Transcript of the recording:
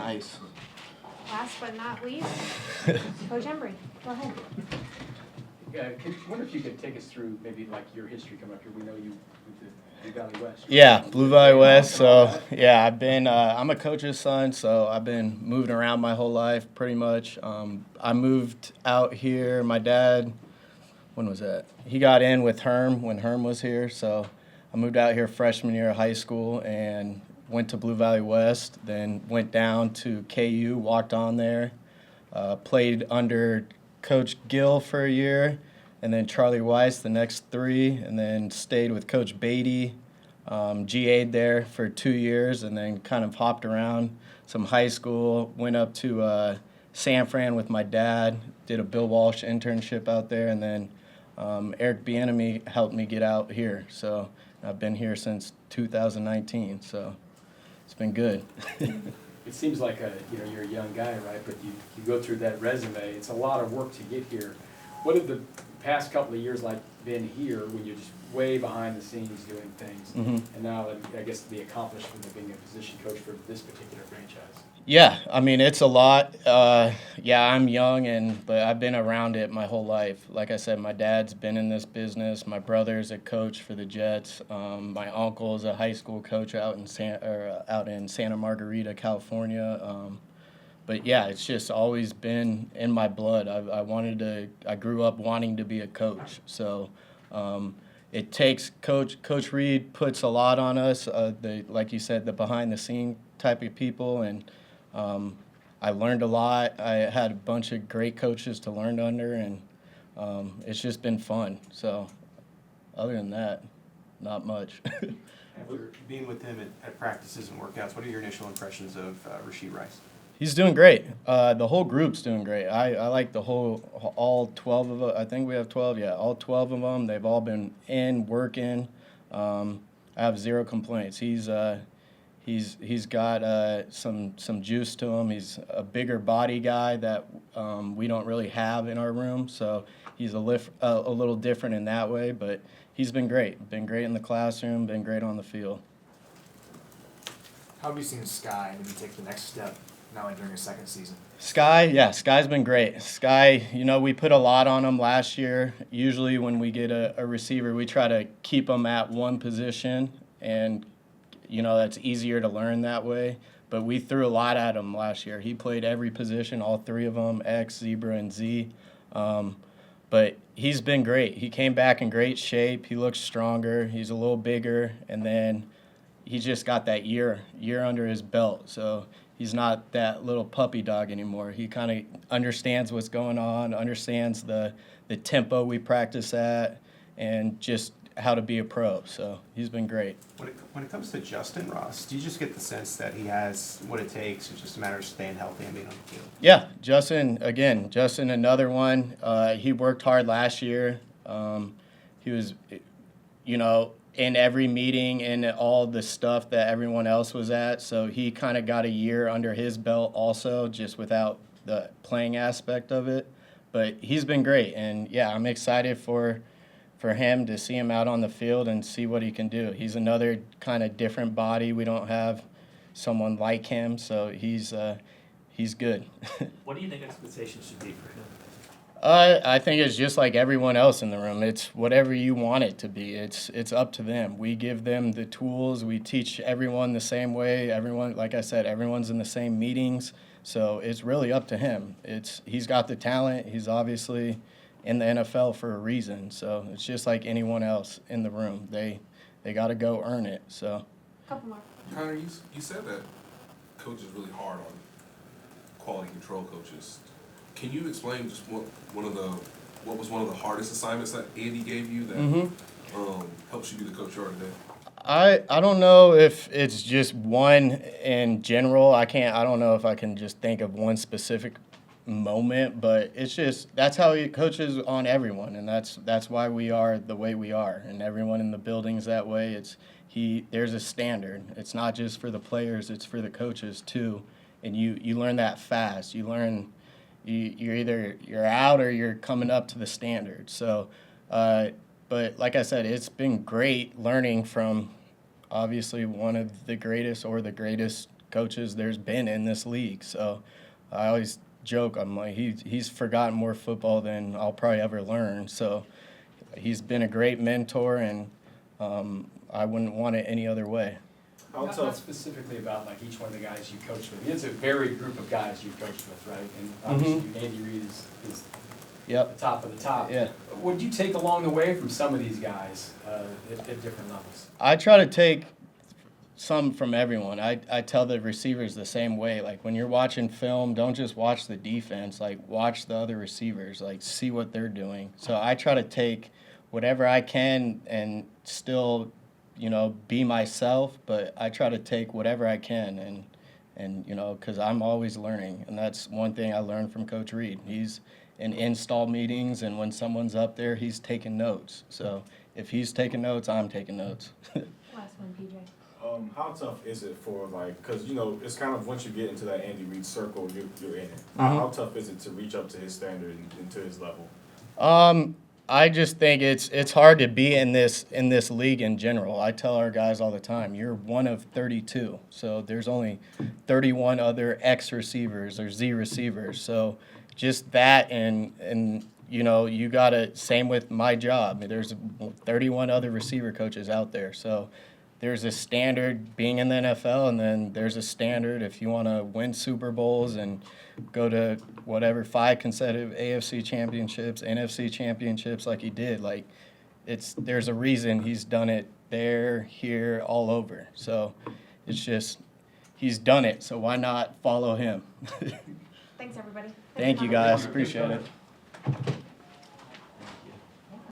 Nice. Last but not least, Coach Embree, go ahead. I wonder if you could take us through maybe like your history coming up here. We know you went to Blue Valley West. Yeah, Blue Valley West. So yeah, I'm a coach's son, so I've been moving around my whole life pretty much. I moved out here. My dad, when was that? He got in with Herm when Herm was here, so I moved out here freshman year of high school and went to Blue Valley West. Then went down to KU, walked on there, played under Coach Gill for a year, and then Charlie Weiss the next 3, and then stayed with Coach Beatty, GA'd there for 2 years, and then kind of hopped around some high school, went up to San Fran with my dad, did a Bill Walsh internship out there, and then Eric Bieniemy helped me get out here. So I've been here since 2019, so it's been good. It seems like you're a young guy, right? But you go through that resume. It's a lot of work to get here. What have the past couple of years like been here when you're just way behind the scenes doing things, and now I guess the accomplishment of being a position coach for this particular franchise? Yeah, I mean, it's a lot. I'm young, but I've been around it my whole life. Like I said, my dad's been in this business. My brother's a coach for the Jets. My uncle's a high school coach out in Santa Margarita, California. But yeah, it's just always been in my blood. I grew up wanting to be a coach. So it takes Coach Reed puts a lot on us. Like you said, the behind the scene type of people, and I learned a lot. I had a bunch of great coaches to learn under, and it's just been fun. So other than that, not much. After being with him at practices and workouts, what are your initial impressions of Rashee Rice? He's doing great. The whole group's doing great. I like all 12 of them. I think we have 12. Yeah, all 12 of them. They've all been working. I have zero complaints. He's got some juice to him. He's a bigger body guy that we don't really have in our room, so he's a little different in that way. But he's been great. Been great in the classroom. Been great on the field. How have you seen Sky maybe take the next step now during his second season? Sky's been great. Sky, we put a lot on him last year. Usually when we get a receiver, we try to keep him at one position, and that's easier to learn that way. But we threw a lot at him last year. He played every position, all 3 of them, X, Zebra, and Z. But he's been great. He came back in great shape. He looks stronger. He's a little bigger. And then he's just got that year under his belt. So he's not that little puppy dog anymore. He kind of understands what's going on, understands the tempo we practice at, and just how to be a pro. So he's been great. When it comes to Justin Ross, do you just get the sense that he has what it takes? It's just a matter of staying healthy and being on the field? Yeah, Justin, another one. He worked hard last year. He was, in every meeting and all the stuff that everyone else was at. So he kind of got a year under his belt also, just without the playing aspect of it. But he's been great. And, yeah, I'm excited for him to see him out on the field and see what he can do. He's another kind of different body. We don't have someone like him, so he's good. What do you think expectations should be for him? I think it's just like everyone else in the room. It's whatever you want it to be. It's up to them. We give them the tools. We teach everyone the same way. Everyone, like I said, everyone's in the same meetings. So it's really up to him. He's got the talent. He's obviously in the NFL for a reason. So it's just like anyone else in the room. They got to go earn it. So. Couple more. Connor, you said that coach is really hard on quality control coaches. Can you explain just what was one of the hardest assignments that Andy gave you that helps you be the coach you are today? I don't know if it's just one in general. I don't know if I can just think of one specific moment, but it's just that's how he coaches on everyone, and that's why we are the way we are, and everyone in the building's that way. There's a standard. It's not just for the players, it's for the coaches too, and you learn that fast. You learn you're out or you're coming up to the standard. So but like I said, it's been great learning from obviously one of the greatest or the greatest coaches there's been in this league. So I always joke, I'm like, he's forgotten more football than I'll probably ever learn. So he's been a great mentor, and I wouldn't want it any other way. Not specifically about like each one of the guys you coached with. It's a varied group of guys you've coached with, right? And obviously Andy Reid is Yep. the top of the top. Yeah. What did you take along the way from some of these guys at different levels? I try to take some from everyone. I tell the receivers the same way. Like, when you're watching film, don't just watch the defense. Like, watch the other receivers. Like, see what they're doing. So I try to take whatever I can and still, be myself. But I try to take whatever I can, and because I'm always learning. And that's one thing I learned from Coach Reid. He's in install meetings, and when someone's up there, he's taking notes. So if he's taking notes, I'm taking notes. Last one, PJ. How tough is it for, because, it's kind of once you get into that Andy Reid circle, you're in it. Mm-hmm. How tough is it to reach up to his standard and to his level? I just think it's hard to be in this league in general. I tell our guys all the time, you're one of 32. So there's only 31 other X receivers or Z receivers. So just that, and you got to, same with my job. There's 31 other receiver coaches out there. So there's a standard being in the NFL, and then there's a standard if you want to win Super Bowls and go to whatever 5 consecutive AFC championships, NFC championships like he did. Like, there's a reason he's done it there, here, all over. So it's just, he's done it, so why not follow him? Thanks, everybody. Thank you, guys. Appreciate it.